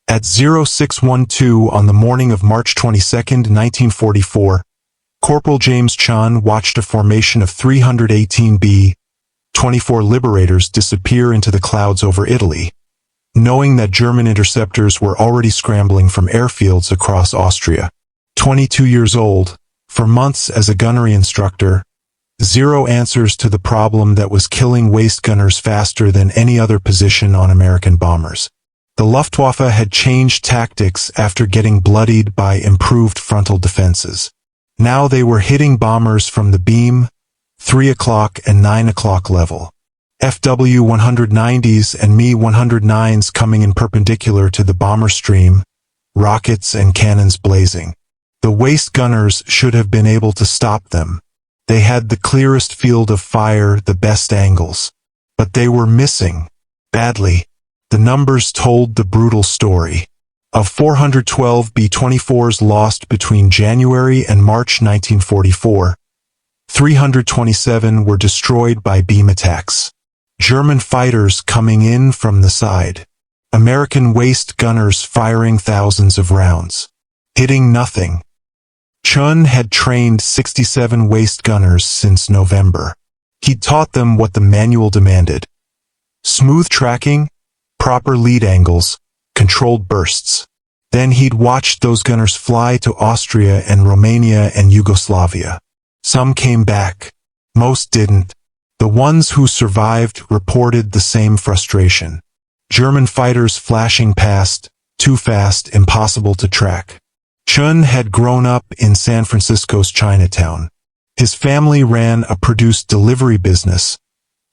At 0612 on the morning of March 22, 1944, Corporal James Chun watched a formation of 318 B-24 Liberators disappear into the clouds over Italy, knowing that German interceptors were already scrambling from airfields across Austria. 22 years old, for months as a gunnery instructor, zero answers to the problem that was killing waist gunners faster than any other position on American bombers. The Luftwaffe had changed tactics after getting bloodied by improved frontal defenses. Now they were hitting bombers from the beam, 3 o'clock and 9 o'clock level. FW-190s and Me-109s coming in perpendicular to the bomber stream, rockets and cannons blazing. The waist gunners should have been able to stop them. They had the clearest field of fire, the best angles. But they were missing. Badly. The numbers told the brutal story. Of 412 B-24s lost between January and March 1944, 327 were destroyed by beam attacks. German fighters coming in from the side. American waist gunners firing thousands of rounds. Hitting nothing. Chun had trained 67 waist gunners since November. He'd taught them what the manual demanded. Smooth tracking, proper lead angles, controlled bursts. Then he'd watched those gunners fly to Austria and Romania and Yugoslavia. Some came back. Most didn't. The ones who survived reported the same frustration. German fighters flashing past, too fast, impossible to track. Chun had grown up in San Francisco's Chinatown. His family ran a produce delivery business,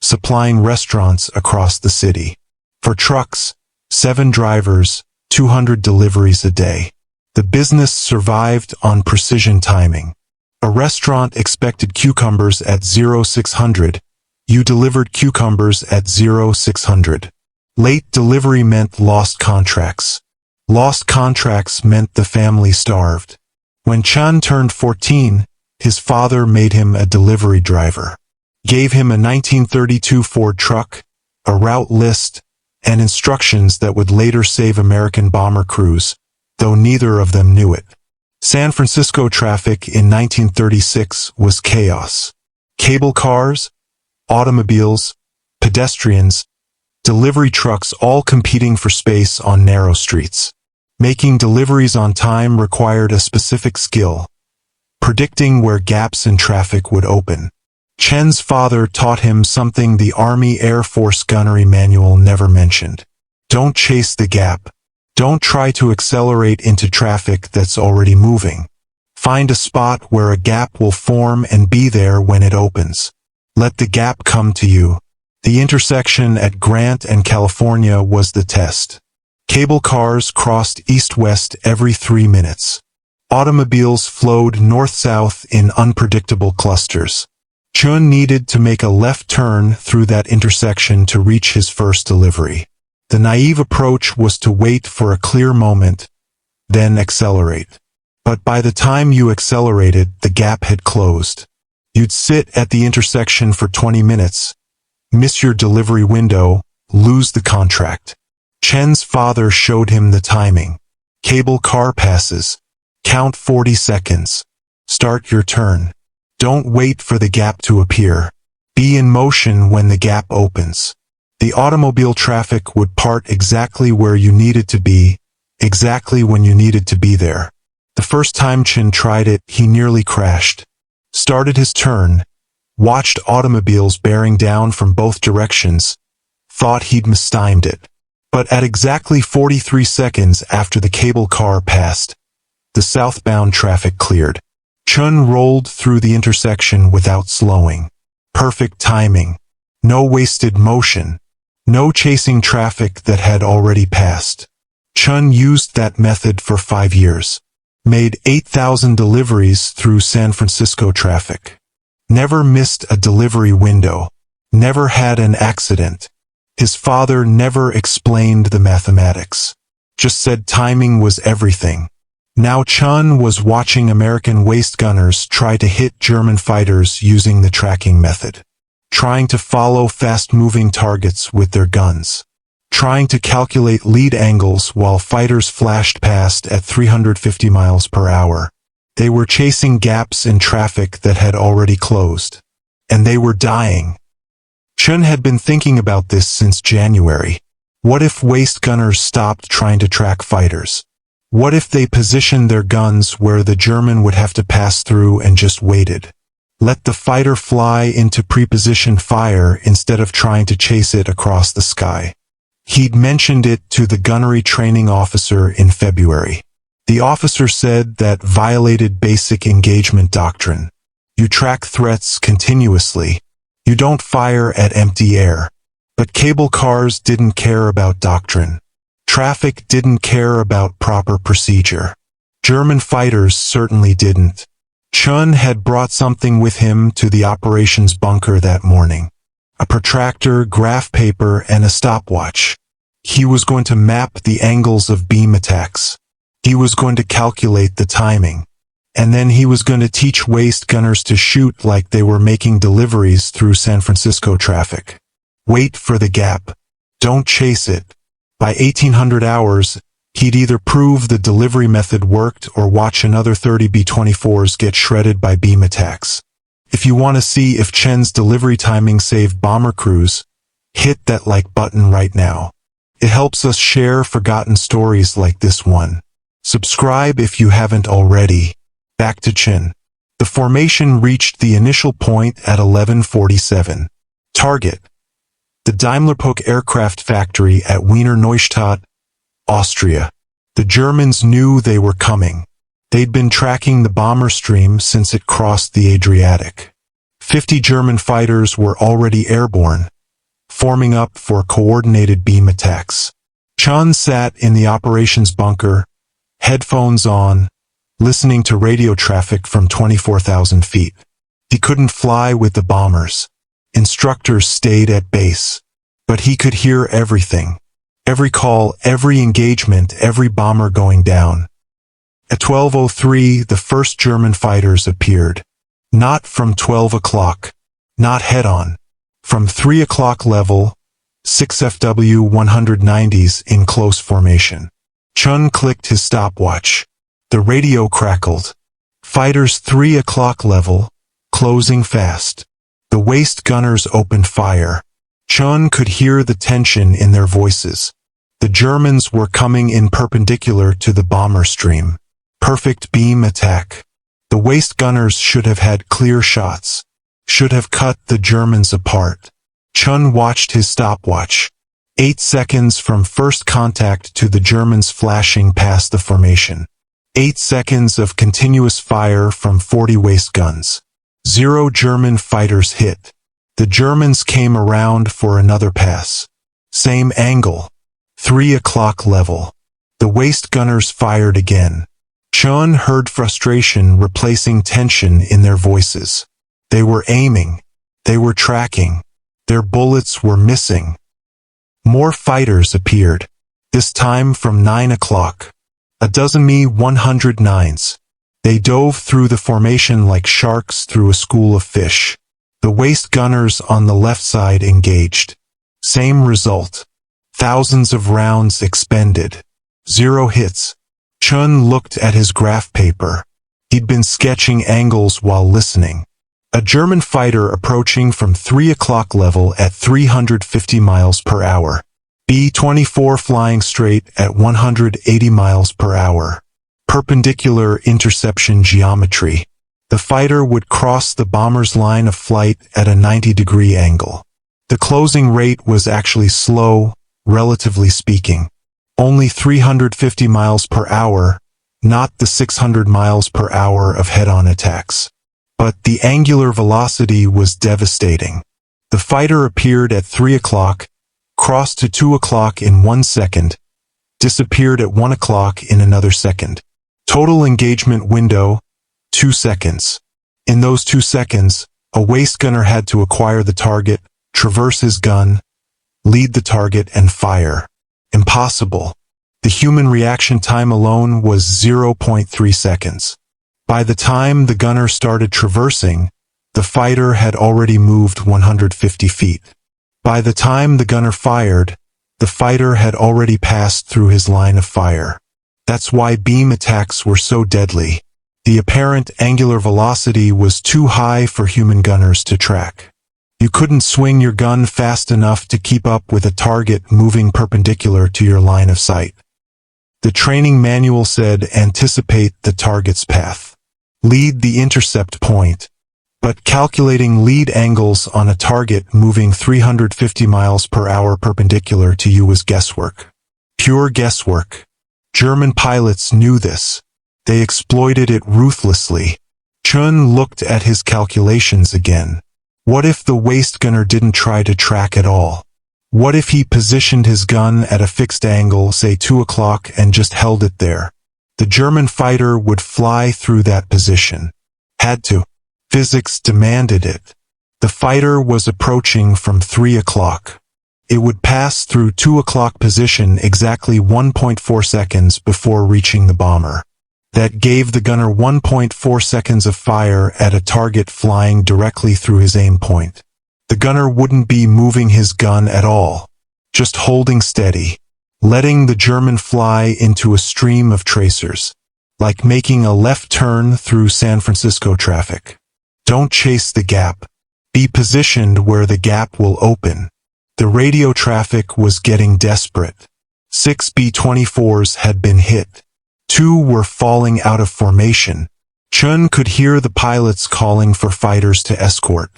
supplying restaurants across the city. For trucks, 7 drivers, 200 deliveries a day. The business survived on precision timing. A restaurant expected cucumbers at 0600. You delivered cucumbers at 0600. Late delivery meant lost contracts. Lost contracts meant the family starved. When Chun turned 14, his father made him a delivery driver. Gave him a 1932 Ford truck, a route list, and instructions that would later save American bomber crews, though neither of them knew it. San Francisco traffic in 1936 was chaos. Cable cars, automobiles, pedestrians, delivery trucks all competing for space on narrow streets. Making deliveries on time required a specific skill, predicting where gaps in traffic would open. Chen's father taught him something the Army Air Force gunnery manual never mentioned. Don't chase the gap. Don't try to accelerate into traffic that's already moving. Find a spot where a gap will form and be there when it opens. Let the gap come to you. The intersection at Grant and California was the test. Cable cars crossed east-west every 3 minutes. Automobiles flowed north-south in unpredictable clusters. Chun needed to make a left turn through that intersection to reach his first delivery. The naive approach was to wait for a clear moment, then accelerate. But by the time you accelerated, the gap had closed. You'd sit at the intersection for 20 minutes, miss your delivery window, lose the contract. Chen's father showed him the timing. Cable car passes. Count 40 seconds. Start your turn. Don't wait for the gap to appear. Be in motion when the gap opens. The automobile traffic would part exactly where you needed to be, exactly when you needed to be there. The first time Chin tried it, he nearly crashed. Started his turn, watched automobiles bearing down from both directions, thought he'd mistimed it. But at exactly 43 seconds after the cable car passed, the southbound traffic cleared. Chun rolled through the intersection without slowing. Perfect timing. No wasted motion. No chasing traffic that had already passed. Chun used that method for 5 years. Made 8,000 deliveries through San Francisco traffic. Never missed a delivery window. Never had an accident. His father never explained the mathematics. Just said timing was everything. Now Chun was watching American waist gunners try to hit German fighters using the tracking method. Trying to follow fast-moving targets with their guns. trying to calculate lead angles while fighters flashed past at 350 miles per hour. They were chasing gaps in traffic that had already closed. And they were dying. Chun had been thinking about this since January. What if waist gunners stopped trying to track fighters? What if they positioned their guns where the German would have to pass through and just waited? Let the fighter fly into prepositioned fire instead of trying to chase it across the sky. He'd mentioned it to the gunnery training officer in February. The officer said that violated basic engagement doctrine. You track threats continuously. You don't fire at empty air. But cable cars didn't care about doctrine. Traffic didn't care about proper procedure. German fighters certainly didn't. Chun had brought something with him to the operations bunker that morning. A protractor, graph paper, and a stopwatch. He was going to map the angles of beam attacks. He was going to calculate the timing. And then he was going to teach waist gunners to shoot like they were making deliveries through San Francisco traffic. Wait for the gap. Don't chase it. By 1800 hours, he'd either prove the delivery method worked or watch another 30 B-24s get shredded by beam attacks. If you want to see if Chen's delivery timing saved bomber crews, hit that like button right now. It helps us share forgotten stories like this one. Subscribe if you haven't already. Back to Chen. The formation reached the initial point at 11:47. Target: the Daimler-Puch aircraft factory at Wiener Neustadt, Austria. The Germans knew they were coming. They'd been tracking the bomber stream since it crossed the Adriatic. 50 German fighters were already airborne, forming up for coordinated beam attacks. Chun sat in the operations bunker, headphones on, listening to radio traffic from 24,000 feet. He couldn't fly with the bombers. Instructors stayed at base. But he could hear everything. Every call, every engagement, every bomber going down. At 12:03, the first German fighters appeared. Not from 12 o'clock. Not head-on. From 3 o'clock level, 6 FW-190s in close formation. Chun clicked his stopwatch. The radio crackled. Fighters 3 o'clock level, closing fast. The waist gunners opened fire. Chun could hear the tension in their voices. The Germans were coming in perpendicular to the bomber stream. Perfect beam attack. The waist gunners should have had clear shots. Should have cut the Germans apart. Chun watched his stopwatch. 8 seconds from first contact to the Germans flashing past the formation. 8 seconds of continuous fire from 40 waist guns. 0 German fighters hit. The Germans came around for another pass. Same angle. 3 o'clock level. The waist gunners fired again. Chun heard frustration replacing tension in their voices. They were aiming. They were tracking. Their bullets were missing. More fighters appeared. This time from 9 o'clock. A dozen Mi-109s. They dove through the formation like sharks through a school of fish. The waist gunners on the left side engaged. Same result. Thousands of rounds expended. 0 hits. Chun looked at his graph paper. He'd been sketching angles while listening. A German fighter approaching from 3 o'clock level at 350 miles per hour. B-24 flying straight at 180 miles per hour. Perpendicular interception geometry. The fighter would cross the bomber's line of flight at a 90-degree angle. The closing rate was actually slow, relatively speaking. Only 350 miles per hour, not the 600 miles per hour of head-on attacks. But the angular velocity was devastating. The fighter appeared at 3 o'clock, crossed to 2 o'clock in 1 second, disappeared at 1 o'clock in another second. Total engagement window, 2 seconds. In those 2 seconds, a waist gunner had to acquire the target, traverse his gun, lead the target, and fire. Impossible. The human reaction time alone was 0.3 seconds. By the time the gunner started traversing, the fighter had already moved 150 feet. By the time the gunner fired, The fighter had already passed through his line of fire. That's why beam attacks were so deadly. The apparent angular velocity was too high for human gunners to track. You couldn't swing your gun fast enough to keep up with a target moving perpendicular to your line of sight. The training manual said anticipate the target's path. Lead the intercept point. But calculating lead angles on a target moving 350 miles per hour perpendicular to you was guesswork. Pure guesswork. German pilots knew this. They exploited it ruthlessly. Chun looked at his calculations again. What if the waist gunner didn't try to track at all? What if he positioned his gun at a fixed angle, say 2 o'clock, and just held it there? The German fighter would fly through that position. Had to. Physics demanded it. The fighter was approaching from 3 o'clock. It would pass through 2 o'clock position exactly 1.4 seconds before reaching the bomber. That gave the gunner 1.4 seconds of fire at a target flying directly through his aim point. The gunner wouldn't be moving his gun at all, just holding steady, letting the German fly into a stream of tracers, like making a left turn through San Francisco traffic. Don't chase the gap. Be positioned where the gap will open. The radio traffic was getting desperate. 6 B-24s had been hit. 2 were falling out of formation. Chun could hear the pilots calling for fighters to escort.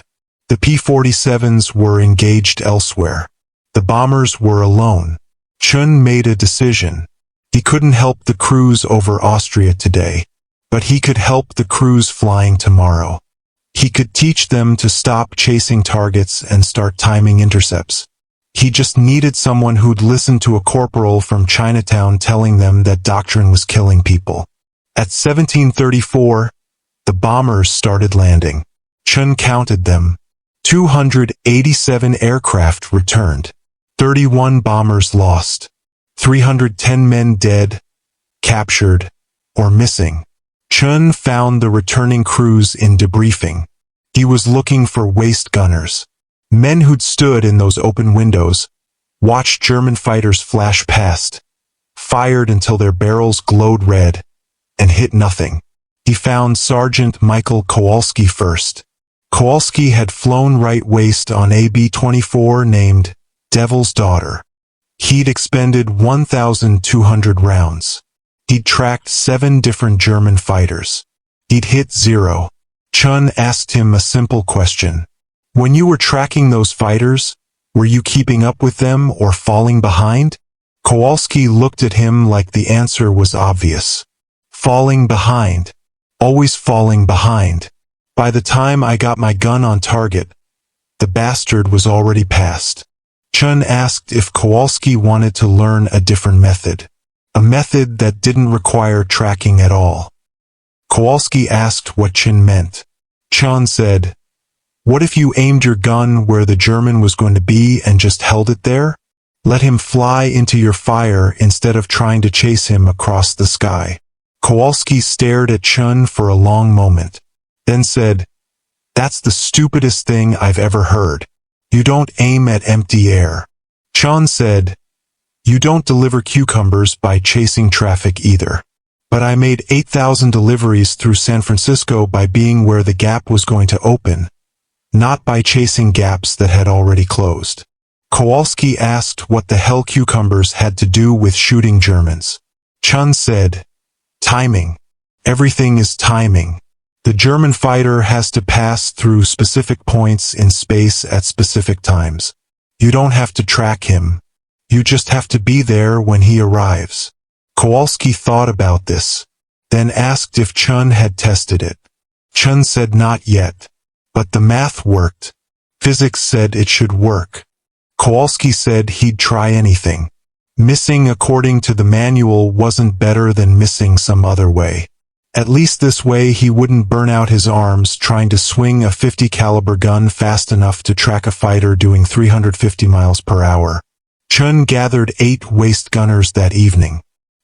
The P-47s were engaged elsewhere. The bombers were alone. Chun made a decision. He couldn't help the crews over Austria today, but he could help the crews flying tomorrow. He could teach them to stop chasing targets and start timing intercepts. He just needed someone who'd listen to a corporal from Chinatown telling them that doctrine was killing people. At 1734, the bombers started landing. Chun counted them. 287 aircraft returned. 31 bombers lost. 310 men dead, captured, or missing. Chun found the returning crews in debriefing. He was looking for waist gunners. Men who'd stood in those open windows, watched German fighters flash past, fired until their barrels glowed red, and hit nothing. He found Sergeant Michael Kowalski first. Kowalski had flown right waist on a B-24 named Devil's Daughter. He'd expended 1,200 rounds. He'd tracked 7 different German fighters. He'd hit 0. Chun asked him a simple question. When you were tracking those fighters, were you keeping up with them or falling behind? Kowalski looked at him like the answer was obvious. Falling behind. Always falling behind. By the time I got my gun on target, the bastard was already past. Chun asked if Kowalski wanted to learn a different method. A method that didn't require tracking at all. Kowalski asked what Chun meant. Chun said, "What if you aimed your gun where the German was going to be and just held it there? Let him fly into your fire instead of trying to chase him across the sky." Kowalski stared at Chun for a long moment, then said, "That's the stupidest thing I've ever heard. You don't aim at empty air." Chun said, "You don't deliver cucumbers by chasing traffic either. But I made 8,000 deliveries through San Francisco by being where the gap was going to open, not by chasing gaps that had already closed." Kowalski asked what the hell cucumbers had to do with shooting Germans. Chun said, "Timing. Everything is timing. The German fighter has to pass through specific points in space at specific times. You don't have to track him. You just have to be there when he arrives." Kowalski thought about this, then asked if Chun had tested it. Chun said not yet, but the math worked. Physics said it should work. Kowalski said he'd try anything. Missing according to the manual wasn't better than missing some other way. At least this way he wouldn't burn out his arms trying to swing a 50 caliber gun fast enough to track a fighter doing 350 miles per hour. Chun gathered 8 waist gunners that evening.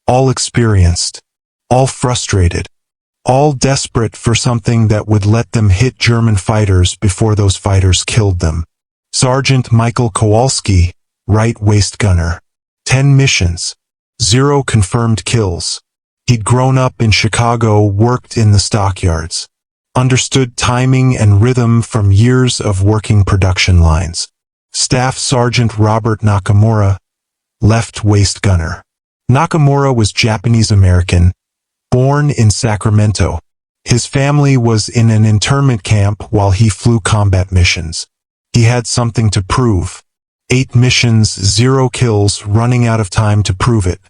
All experienced. All frustrated. All desperate for something that would let them hit German fighters before those fighters killed them. Sergeant Michael Kowalski, right waist gunner. 10 missions. 0 confirmed kills. He'd grown up in Chicago, worked in the stockyards. Understood timing and rhythm from years of working production lines. Staff Sergeant Robert Nakamura, left waist gunner. Nakamura was Japanese-American, born in Sacramento. His family was in an internment camp while he flew combat missions. He had something to prove. 8 missions, 0 kills, running out of time to prove it.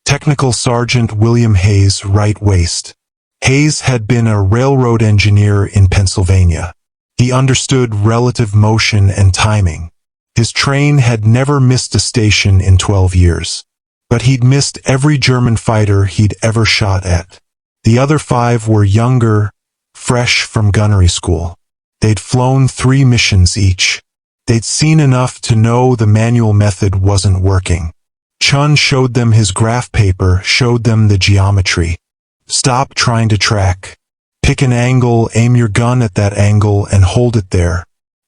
Technical Sergeant William Hayes, right waist. Hayes had been a railroad engineer in Pennsylvania. He understood relative motion and timing. His train had never missed a station in 12 years. But he'd missed every German fighter he'd ever shot at. The other 5 were younger, fresh from gunnery school. They'd flown 3 missions each. They'd seen enough to know the manual method wasn't working. Chun showed them his graph paper, showed them the geometry. Stop trying to track. Pick an angle, aim your gun at that angle and hold it there.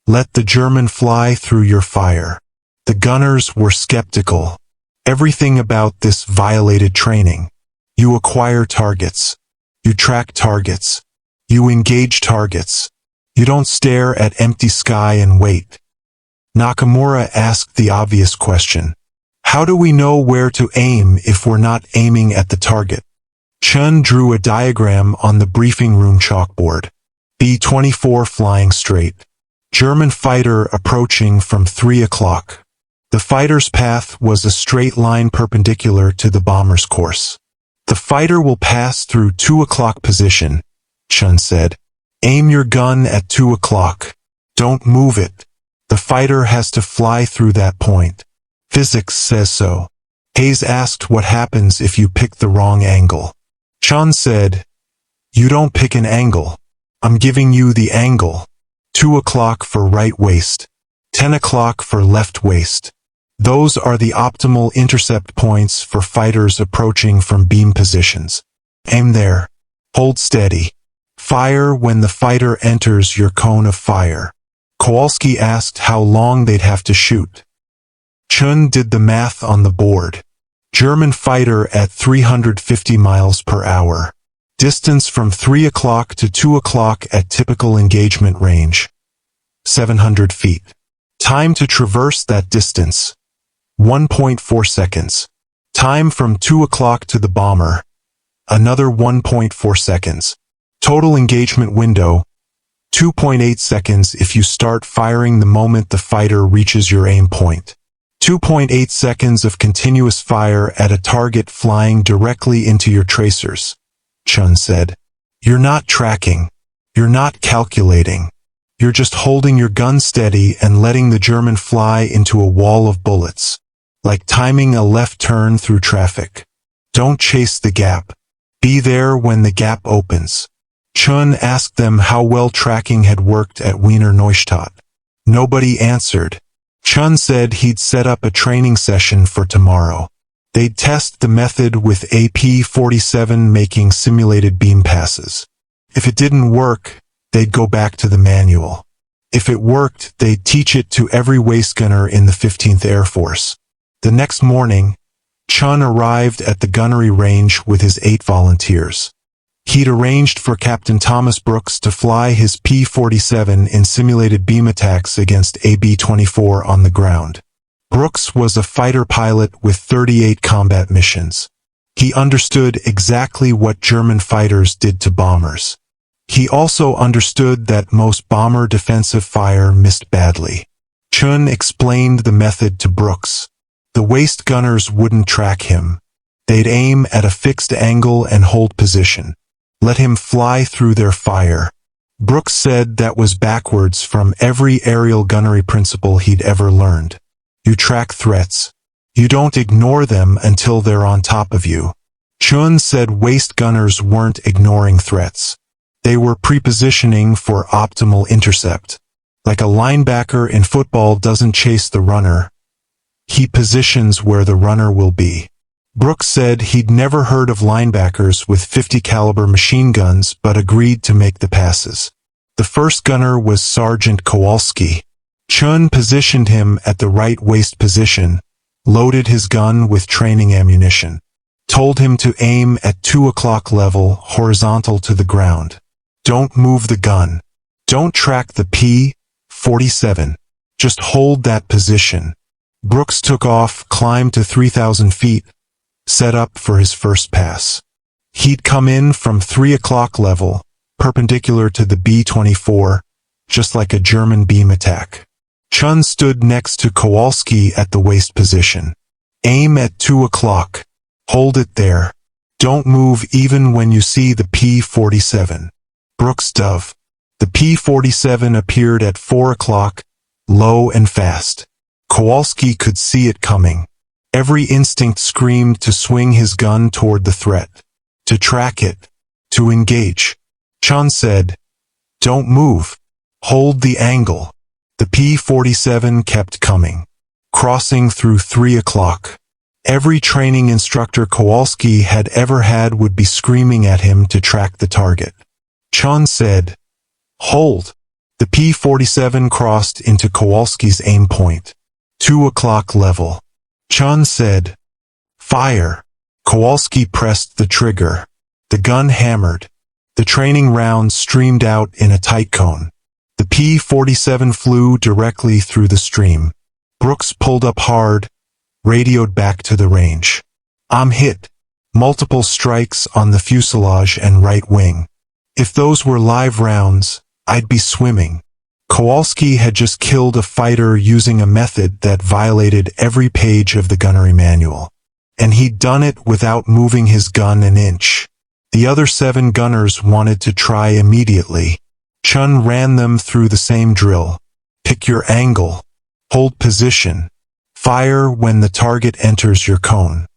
Let the German fly through your fire. The gunners were skeptical. Everything about this violated training. You acquire targets. You track targets. You engage targets. You don't stare at empty sky and wait. Nakamura asked the obvious question. How do we know where to aim if we're not aiming at the target? Chun drew a diagram on the briefing room chalkboard. B-24 flying straight. German fighter approaching from 3 o'clock. The fighter's path was a straight line perpendicular to the bomber's course. The fighter will pass through 2 o'clock position, Chun said. Aim your gun at 2 o'clock. Don't move it. The fighter has to fly through that point. Physics says so. Hayes asked what happens if you pick the wrong angle. Chun said, you don't pick an angle. I'm giving you the angle. 2 o'clock for right waist. 10 o'clock for left waist. Those are the optimal intercept points for fighters approaching from beam positions. Aim there. Hold steady. Fire when the fighter enters your cone of fire. Kowalski asked how long they'd have to shoot. Chun did the math on the board. German fighter at 350 miles per hour. Distance from 3 o'clock to 2 o'clock at typical engagement range. 700 feet. Time to traverse that distance. 1.4 seconds. Time from 2 o'clock to the bomber. Another 1.4 seconds. Total engagement window. 2.8 seconds if you start firing the moment the fighter reaches your aim point. 2.8 seconds of continuous fire at a target flying directly into your tracers, Chun said. You're not tracking. You're not calculating. You're just holding your gun steady and letting the German fly into a wall of bullets. Like timing a left turn through traffic. Don't chase the gap. Be there when the gap opens. Chun asked them how well tracking had worked at Wiener Neustadt. Nobody answered. Chun said he'd set up a training session for tomorrow. They'd test the method with AP-47 making simulated beam passes. If it didn't work, they'd go back to the manual. If it worked, they'd teach it to every waist gunner in the 15th Air Force. The next morning, Chun arrived at the gunnery range with his 8 volunteers. He'd arranged for Captain Thomas Brooks to fly his P-47 in simulated beam attacks against a B-24 on the ground. Brooks was a fighter pilot with 38 combat missions. He understood exactly what German fighters did to bombers. He also understood that most bomber defensive fire missed badly. Chun explained the method to Brooks. The waist gunners wouldn't track him. They'd aim at a fixed angle and hold position. Let him fly through their fire. Brooks said that was backwards from every aerial gunnery principle he'd ever learned. You track threats. You don't ignore them until they're on top of you. Chun said waist gunners weren't ignoring threats. They were prepositioning for optimal intercept. Like a linebacker in football doesn't chase the runner. He positions where the runner will be. Brooks said he'd never heard of linebackers with 50 caliber machine guns but agreed to make the passes. The first gunner was Sergeant Kowalski. Chun positioned him at the right waist position, loaded his gun with training ammunition, told him to aim at 2 o'clock level, horizontal to the ground. Don't move the gun. Don't track the P-47. Just hold that position. Brooks took off, climbed to 3,000 feet, set up for his first pass. He'd come in from 3 o'clock level, perpendicular to the B-24, just like a German beam attack. Chun stood next to Kowalski at the waist position. Aim at 2 o'clock. Hold it there. Don't move even when you see the P-47. Brooks dove. The P-47 appeared at 4 o'clock, low and fast. Kowalski could see it coming. Every instinct screamed to swing his gun toward the threat, to track it, to engage. Chun said, "Don't move. Hold the angle." The P-47 kept coming, crossing through 3 o'clock. Every training instructor Kowalski had ever had would be screaming at him to track the target. Chun said, "Hold." The P-47 crossed into Kowalski's aim point. 2 o'clock level. Chun said, "Fire." Kowalski pressed the trigger. The gun hammered. The training rounds streamed out in a tight cone. The P-47 flew directly through the stream. Brooks pulled up hard, radioed back to the range. "I'm hit. Multiple strikes on the fuselage and right wing. If those were live rounds, I'd be swimming." Kowalski had just killed a fighter using a method that violated every page of the gunnery manual. And he'd done it without moving his gun an inch. The other 7 gunners wanted to try immediately. Chun ran them through the same drill. Pick your angle. Hold position. Fire when the target enters your cone.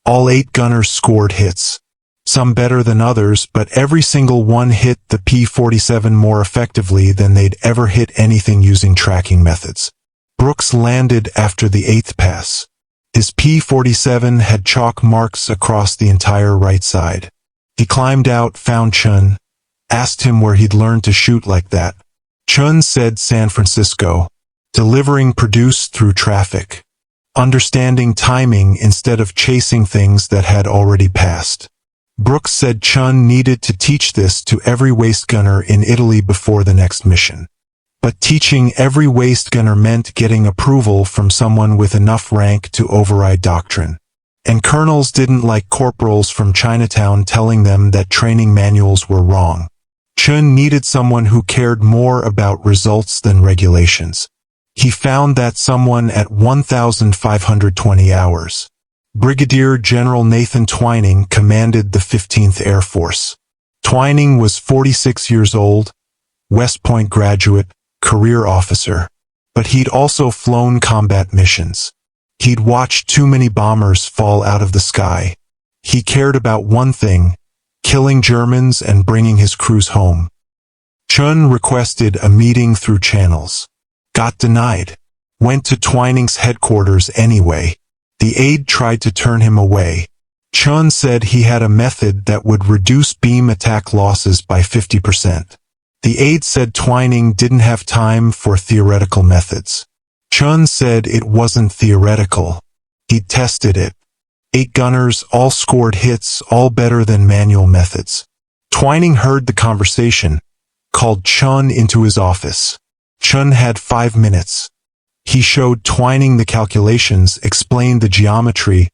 All 8 gunners scored hits. Some better than others, but every single one hit the P-47 more effectively than they'd ever hit anything using tracking methods. Brooks landed after the 8th pass. His P-47 had chalk marks across the entire right side. He climbed out, found Chun, asked him where he'd learned to shoot like that. Chun said San Francisco. Delivering produce through traffic. Understanding timing instead of chasing things that had already passed. Brooks said Chun needed to teach this to every waist gunner in Italy before the next mission. But teaching every waist gunner meant getting approval from someone with enough rank to override doctrine. And colonels didn't like corporals from Chinatown telling them that training manuals were wrong. Chun needed someone who cared more about results than regulations. He found that someone at 1,520 hours. Brigadier General Nathan Twining commanded the 15th Air Force. Twining was 46 years old, West Point graduate, career officer. But he'd also flown combat missions. He'd watched too many bombers fall out of the sky. He cared about one thing, killing Germans and bringing his crews home. Chun requested a meeting through channels. Got denied. Went to Twining's headquarters anyway. The aide tried to turn him away. Chun said he had a method that would reduce beam attack losses by 50%. The aide said Twining didn't have time for theoretical methods. Chun said it wasn't theoretical. He'd tested it. 8 gunners all scored hits, all better than manual methods. Twining heard the conversation, called Chun into his office. Chun had 5 minutes. He showed Twining the calculations, explained the geometry,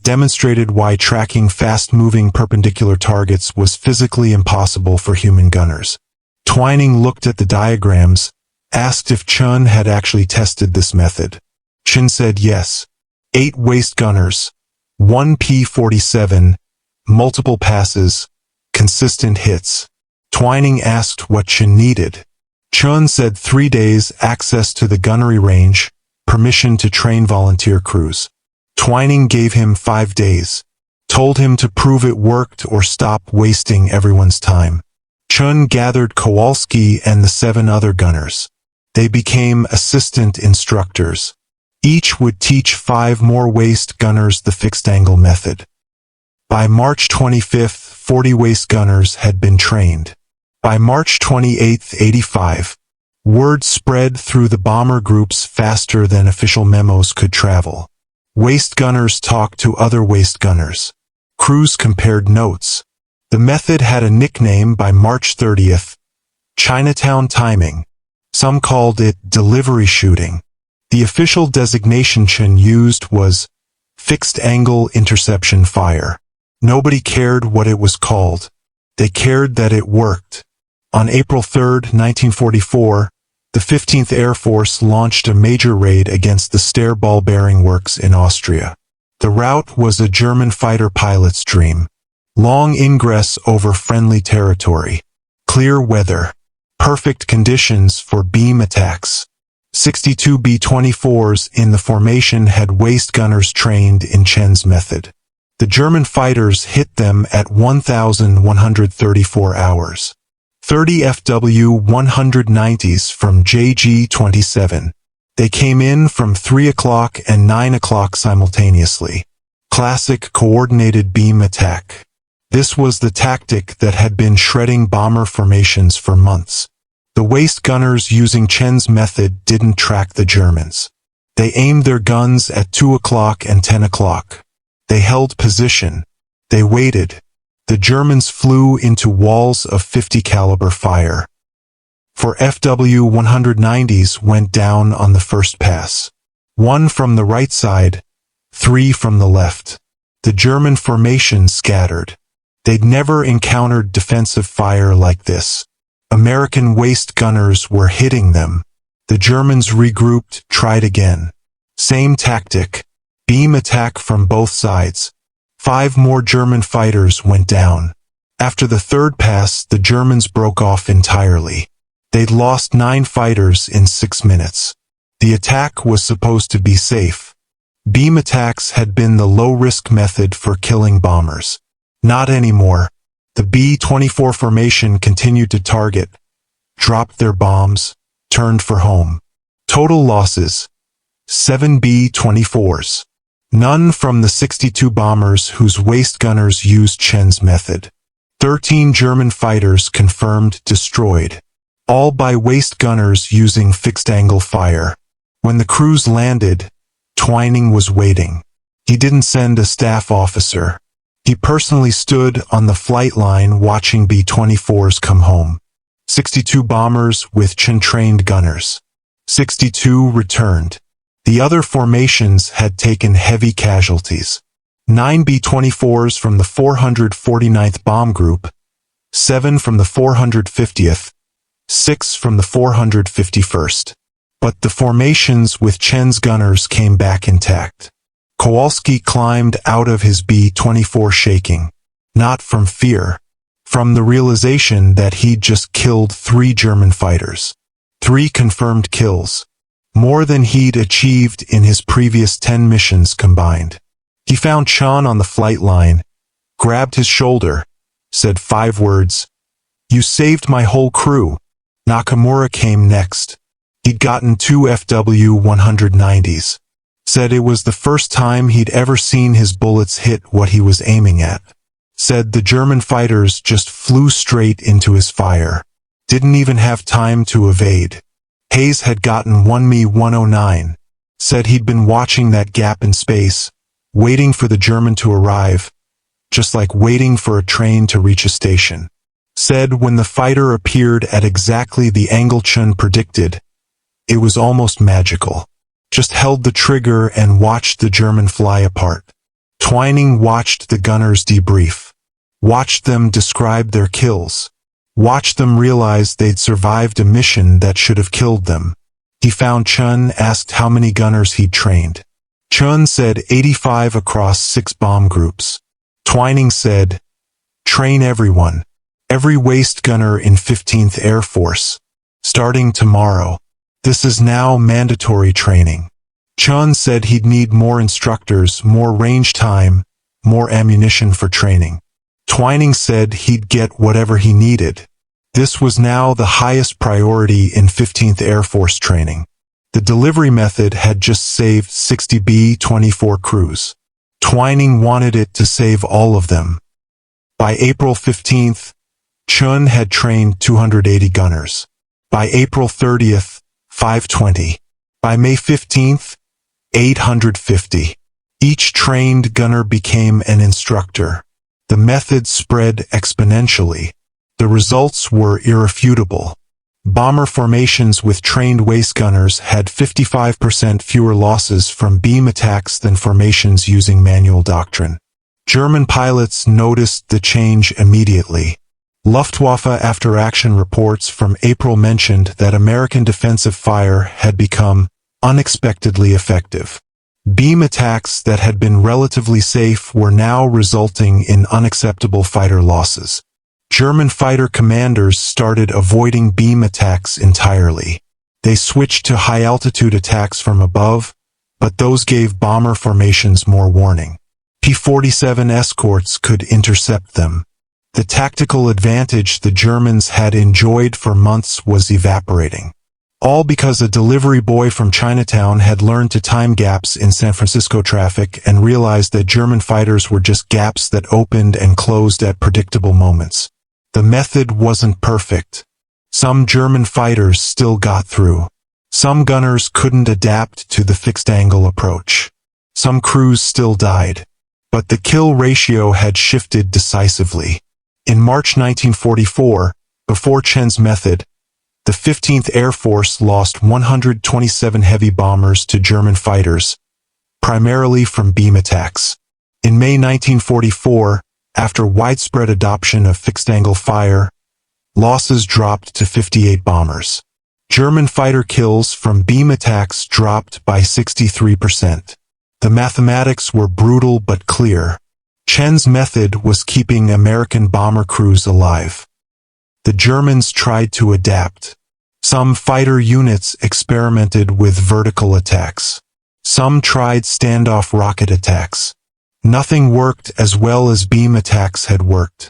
demonstrated why tracking fast-moving perpendicular targets was physically impossible for human gunners. Twining looked at the diagrams, asked if Chun had actually tested this method. Chun said yes. 8 waist gunners, 1 P-47, multiple passes, consistent hits. Twining asked what Chun needed. Chun said 3 days, access to the gunnery range, permission to train volunteer crews. Twining gave him 5 days, told him to prove it worked or stop wasting everyone's time. Chun gathered Kowalski and the 7 other gunners. They became assistant instructors. Each would teach 5 more waist gunners the fixed angle method. By March 25th, 40 waist gunners had been trained. By March 28th, 85, word spread through the bomber groups faster than official memos could travel. Waist gunners talked to other waist gunners. Crews compared notes. The method had a nickname by March 30th, Chinatown timing. Some called it delivery shooting. The official designation Chen used was fixed angle interception fire. Nobody cared what it was called. They cared that it worked. On April 3, 1944, the 15th Air Force launched a major raid against the Steyr ball bearing works in Austria. The route was a German fighter pilot's dream. Long ingress over friendly territory. Clear weather. Perfect conditions for beam attacks. 62 B-24s in the formation had waist gunners trained in Chen's method. The German fighters hit them at 1,134 hours. 30 FW-190s from JG-27. They came in from 3 o'clock and 9 o'clock simultaneously. Classic coordinated beam attack. This was the tactic that had been shredding bomber formations for months. The waist gunners using Chen's method didn't track the Germans. They aimed their guns at 2 o'clock and 10 o'clock. They held position. They waited. The Germans flew into walls of 50 caliber fire. 4 FW-190s went down on the first pass. 1 from the right side, 3 from the left. The German formation scattered. They'd never encountered defensive fire like this. American waist gunners were hitting them. The Germans regrouped, tried again. Same tactic. Beam attack from both sides. 5 more German fighters went down. After the third pass, the Germans broke off entirely. They'd lost 9 fighters in 6 minutes. The attack was supposed to be safe. Beam attacks had been the low-risk method for killing bombers. Not anymore. The B-24 formation continued to target, dropped their bombs, turned for home. Total losses: 7 B-24s. None from the 62 bombers whose waist gunners used Chen's method. 13 German fighters confirmed destroyed. All by waist gunners using fixed-angle fire. When the crews landed, Twining was waiting. He didn't send a staff officer. He personally stood on the flight line watching B-24s come home. 62 bombers with Chen-trained gunners. 62 returned. The other formations had taken heavy casualties. 9 B-24s from the 449th Bomb Group, 7 from the 450th, 6 from the 451st. But the formations with Chen's gunners came back intact. Kowalski climbed out of his B-24 shaking. Not from fear. From the realization that he'd just killed 3 German fighters. 3 confirmed kills. More than he'd achieved in his previous 10 missions combined. He found Chen on the flight line, grabbed his shoulder, said 5 words. "You saved my whole crew." Nakamura came next. He'd gotten 2 FW-190s. Said it was the first time he'd ever seen his bullets hit what he was aiming at. Said the German fighters just flew straight into his fire. Didn't even have time to evade. Hayes had gotten 1 Me-109. Said he'd been watching that gap in space, waiting for the German to arrive, just like waiting for a train to reach a station. Said when the fighter appeared at exactly the angle Chen predicted, it was almost magical. Just held the trigger and watched the German fly apart. Twining watched the gunners debrief. Watched them describe their kills. Watched them realize they'd survived a mission that should have killed them. He found Chen, asked how many gunners he'd trained. Chen said 85 across 6 bomb groups. Twining said, "Train everyone. Every waist gunner in 15th Air Force. Starting tomorrow. This is now mandatory training." Chen said he'd need more instructors, more range time, more ammunition for training. Twining said he'd get whatever he needed. This was now the highest priority in 15th Air Force training. The delivery method had just saved 60 B-24 crews. Twining wanted it to save all of them. By April 15th, Chen had trained 280 gunners. By April 30th, 520. By May 15th, 850. Each trained gunner became an instructor. The method spread exponentially. The results were irrefutable. Bomber formations with trained waist gunners had 55% fewer losses from beam attacks than formations using manual doctrine. German pilots noticed the change immediately. Luftwaffe after-action reports from April mentioned that American defensive fire had become unexpectedly effective. Beam attacks that had been relatively safe were now resulting in unacceptable fighter losses. German fighter commanders started avoiding beam attacks entirely. They switched to high-altitude attacks from above, but those gave bomber formations more warning. P-47 escorts could intercept them. The tactical advantage the Germans had enjoyed for months was evaporating. All because a delivery boy from Chinatown had learned to time gaps in San Francisco traffic and realized that German fighters were just gaps that opened and closed at predictable moments. The method wasn't perfect. Some German fighters still got through. Some gunners couldn't adapt to the fixed-angle approach. Some crews still died. But the kill ratio had shifted decisively. In March 1944, before Chen's method, the 15th Air Force lost 127 heavy bombers to German fighters, primarily from beam attacks. In May 1944, after widespread adoption of fixed-angle fire, losses dropped to 58 bombers. German fighter kills from beam attacks dropped by 63%. The mathematics were brutal but clear. Chen's method was keeping American bomber crews alive. The Germans tried to adapt. Some fighter units experimented with vertical attacks. Some tried standoff rocket attacks. Nothing worked as well as beam attacks had worked.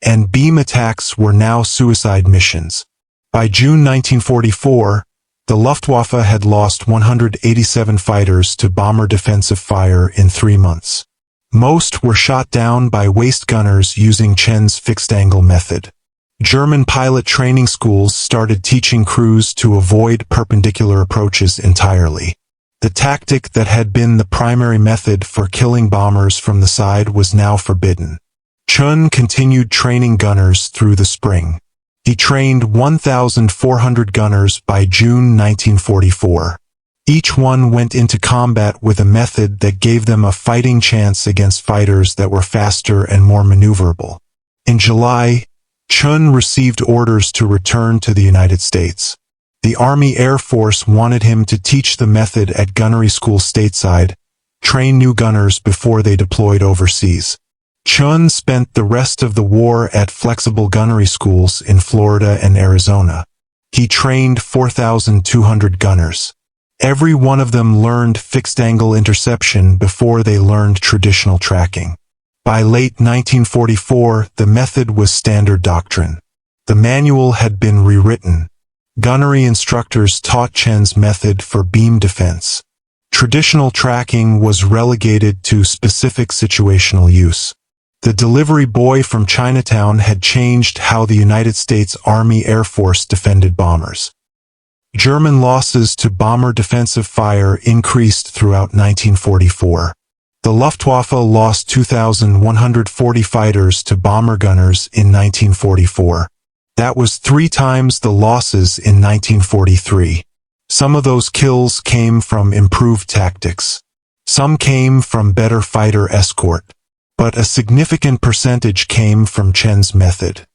And beam attacks were now suicide missions. By June 1944, the Luftwaffe had lost 187 fighters to bomber defensive fire in 3 months. Most were shot down by waist gunners using Chen's fixed-angle method. German pilot training schools started teaching crews to avoid perpendicular approaches entirely. The tactic that had been the primary method for killing bombers from the side was now forbidden. Chen continued training gunners through the spring. He trained 1,400 gunners by June 1944. Each one went into combat with a method that gave them a fighting chance against fighters that were faster and more maneuverable. In July, Chen received orders to return to the United States. The Army Air Force wanted him to teach the method at gunnery school stateside, train new gunners before they deployed overseas. Chen spent the rest of the war at flexible gunnery schools in Florida and Arizona. He trained 4,200 gunners. Every one of them learned fixed-angle interception before they learned traditional tracking. By late 1944, the method was standard doctrine. The manual had been rewritten. Gunnery instructors taught Chen's method for beam defense. Traditional tracking was relegated to specific situational use. The delivery boy from Chinatown had changed how the United States Army Air Force defended bombers. German losses to bomber defensive fire increased throughout 1944. The Luftwaffe lost 2,140 fighters to bomber gunners in 1944. That was 3 times the losses in 1943. Some of those kills came from improved tactics. Some came from better fighter escort. But a significant percentage came from Chen's method.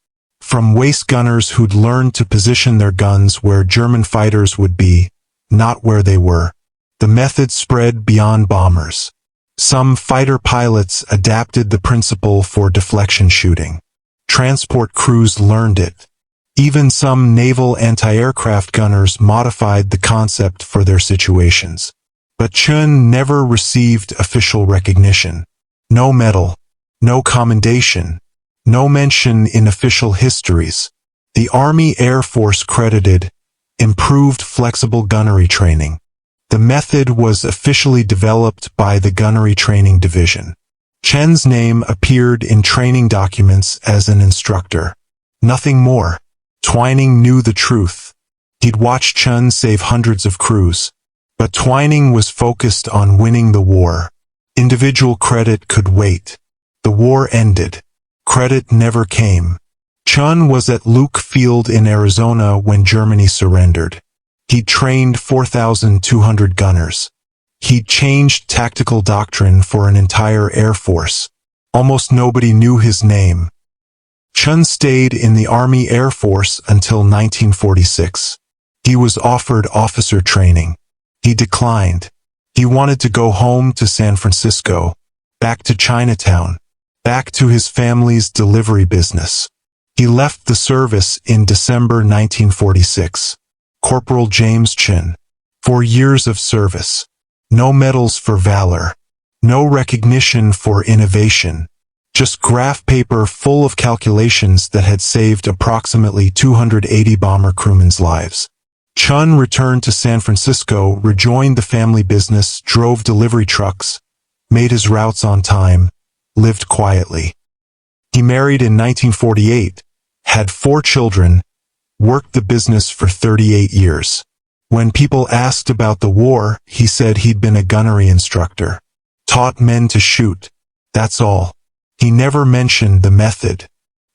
From waist gunners who'd learned to position their guns where German fighters would be, not where they were. The method spread beyond bombers. Some fighter pilots adapted the principle for deflection shooting. Transport crews learned it. Even some naval anti-aircraft gunners modified the concept for their situations. But Chen never received official recognition. No medal, no commendation, no mention in official histories. The Army Air Force credited improved flexible gunnery training. The method was officially developed by the Gunnery Training Division. Chen's name appeared in training documents as an instructor. Nothing more. Twining knew the truth. He'd watched Chen save hundreds of crews. But Twining was focused on winning the war. Individual credit could wait. The war ended. Credit never came. Chun was at Luke Field in Arizona when Germany surrendered. He trained 4,200 gunners. He changed tactical doctrine for an entire air force. Almost nobody knew his name. Chun stayed in the Army Air Force until 1946. He was offered officer training. He declined. He wanted to go home to San Francisco, back to Chinatown, back to his family's delivery business. He left the service in December 1946. Corporal James Chin. 4 years of service. No medals for valor. No recognition for innovation. Just graph paper full of calculations that had saved approximately 280 bomber crewmen's lives. Chun returned to San Francisco, rejoined the family business, drove delivery trucks, made his routes on time, lived quietly. He married in 1948, had 4 children, worked the business for 38 years. When people asked about the war, he said he'd been a gunnery instructor. Taught men to shoot. That's all. He never mentioned the method.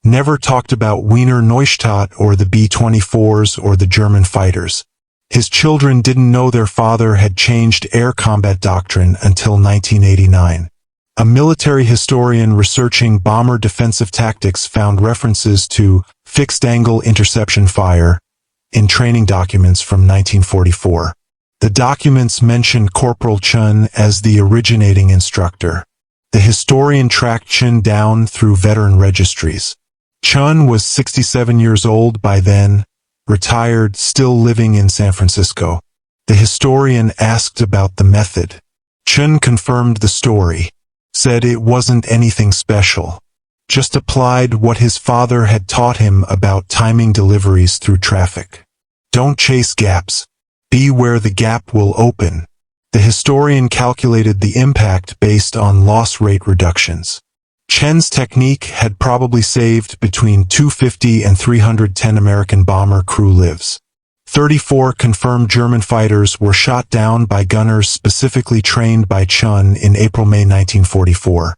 Never talked about Wiener Neustadt or the B-24s or the German fighters. His children didn't know their father had changed air combat doctrine until 1989. A military historian researching bomber defensive tactics found references to fixed-angle interception fire in training documents from 1944. The documents mention Corporal Chun as the originating instructor. The historian tracked Chun down through veteran registries. Chun was 67 years old by then, retired, still living in San Francisco. The historian asked about the method. Chun confirmed the story, said it wasn't anything special. Just applied what his father had taught him about timing deliveries through traffic. Don't chase gaps. Be where the gap will open. The historian calculated the impact based on loss rate reductions. Chen's technique had probably saved between 250 and 310 American bomber crew lives. 34 confirmed German fighters were shot down by gunners specifically trained by Chun in April-May 1944.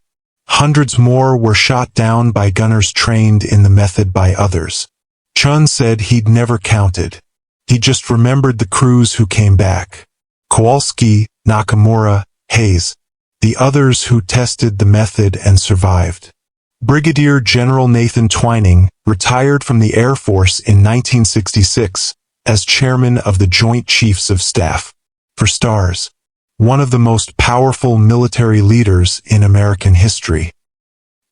Hundreds more were shot down by gunners trained in the method by others. Chun said he'd never counted. He just remembered the crews who came back. Kowalski, Nakamura, Hayes. The others who tested the method and survived. Brigadier General Nathan Twining retired from the Air Force in 1966 as chairman of the Joint Chiefs of Staff. For stars. One of the most powerful military leaders in American history.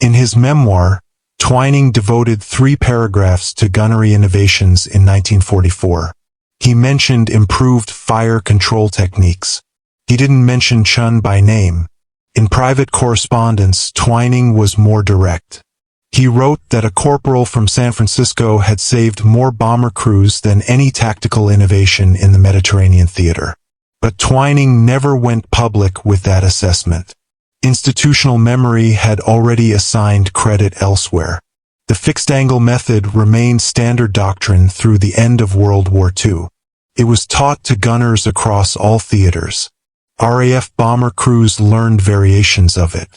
In his memoir, Twining devoted 3 paragraphs to gunnery innovations in 1944. He mentioned improved fire control techniques. He didn't mention Chun by name. In private correspondence, Twining was more direct. He wrote that a corporal from San Francisco had saved more bomber crews than any tactical innovation in the Mediterranean theater. But Twining never went public with that assessment. Institutional memory had already assigned credit elsewhere. The fixed-angle method remained standard doctrine through the end of World War II. It was taught to gunners across all theaters. RAF bomber crews learned variations of it.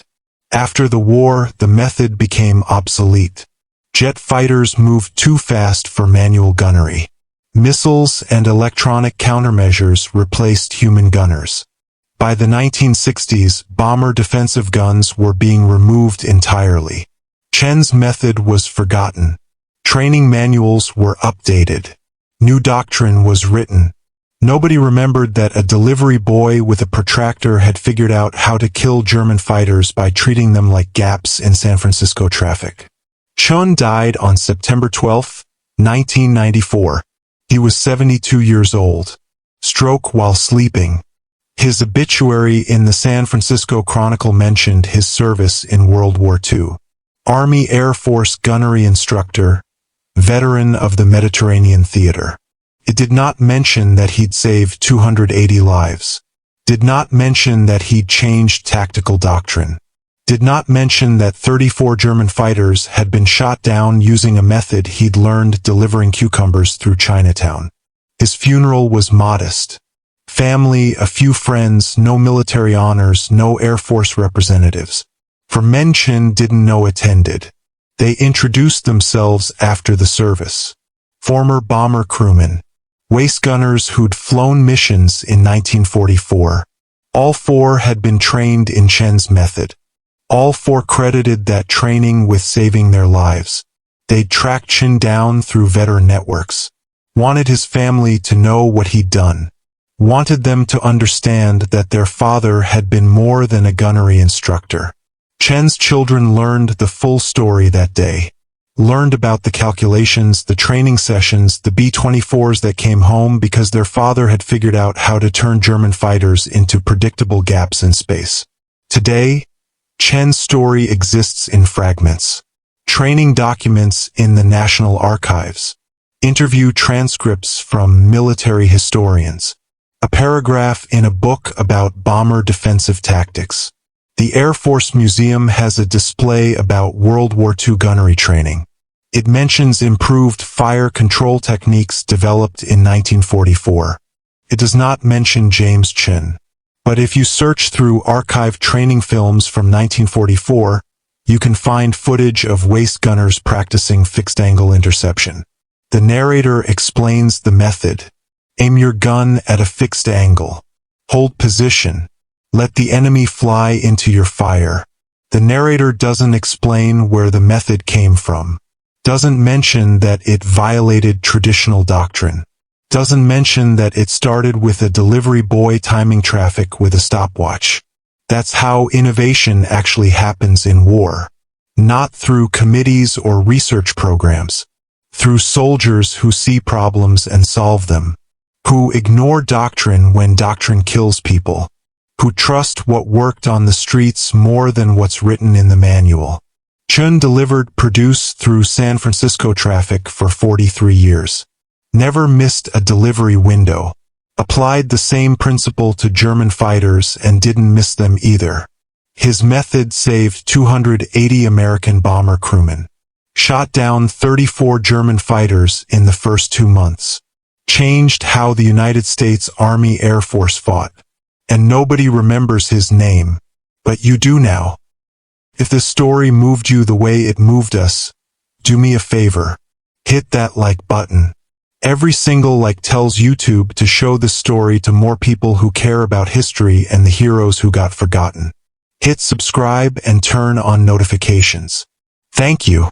After the war, the method became obsolete. Jet fighters moved too fast for manual gunnery. Missiles and electronic countermeasures replaced human gunners. By the 1960s, bomber defensive guns were being removed entirely. Chen's method was forgotten. Training manuals were updated. New doctrine was written. Nobody remembered that a delivery boy with a protractor had figured out how to kill German fighters by treating them like gaps in San Francisco traffic. Chun died on September 12, 1994. He was 72 years old. Stroke while sleeping. His obituary in the San Francisco Chronicle mentioned his service in World War II. Army Air Force gunnery instructor, veteran of the Mediterranean theater. It did not mention that he'd saved 280 lives. Did not mention that he'd changed tactical doctrine. Did not mention that 34 German fighters had been shot down using a method he'd learned delivering cucumbers through Chinatown. His funeral was modest. Family, a few friends, no military honors, no Air Force representatives. For men Chen didn't know attended. They introduced themselves after the service. Former bomber crewmen. Waist gunners who'd flown missions in 1944. All four had been trained in Chen's method. All four credited that training with saving their lives. They'd tracked Chen down through veteran networks. Wanted his family to know what he'd done. Wanted them to understand that their father had been more than a gunnery instructor. Chen's children learned the full story that day. Learned about the calculations, the training sessions, the B-24s that came home because their father had figured out how to turn German fighters into predictable gaps in space. Today, Chen's story exists in fragments. Training documents in the National Archives. Interview transcripts from military historians. A paragraph in a book about bomber defensive tactics. The Air Force Museum has a display about World War II gunnery training. It mentions improved fire control techniques developed in 1944. It does not mention James Chen. But if you search through archive training films from 1944, you can find footage of waist gunners practicing fixed-angle interception. The narrator explains the method. Aim your gun at a fixed angle. Hold position. Let the enemy fly into your fire. The narrator doesn't explain where the method came from. Doesn't mention that it violated traditional doctrine. Doesn't mention that it started with a delivery boy timing traffic with a stopwatch. That's how innovation actually happens in war. Not through committees or research programs. Through soldiers who see problems and solve them. Who ignore doctrine when doctrine kills people. Who trust what worked on the streets more than what's written in the manual. Chen delivered produce through San Francisco traffic for 43 years. Never missed a delivery window. Applied the same principle to German fighters and didn't miss them either. His method saved 280 American bomber crewmen. Shot down 34 German fighters in the first 2 months. Changed how the United States Army Air Force fought. And nobody remembers his name. But you do now. If this story moved you the way it moved us, do me a favor. Hit that like button. Every single like tells YouTube to show this story to more people who care about history and the heroes who got forgotten. Hit subscribe and turn on notifications. Thank you.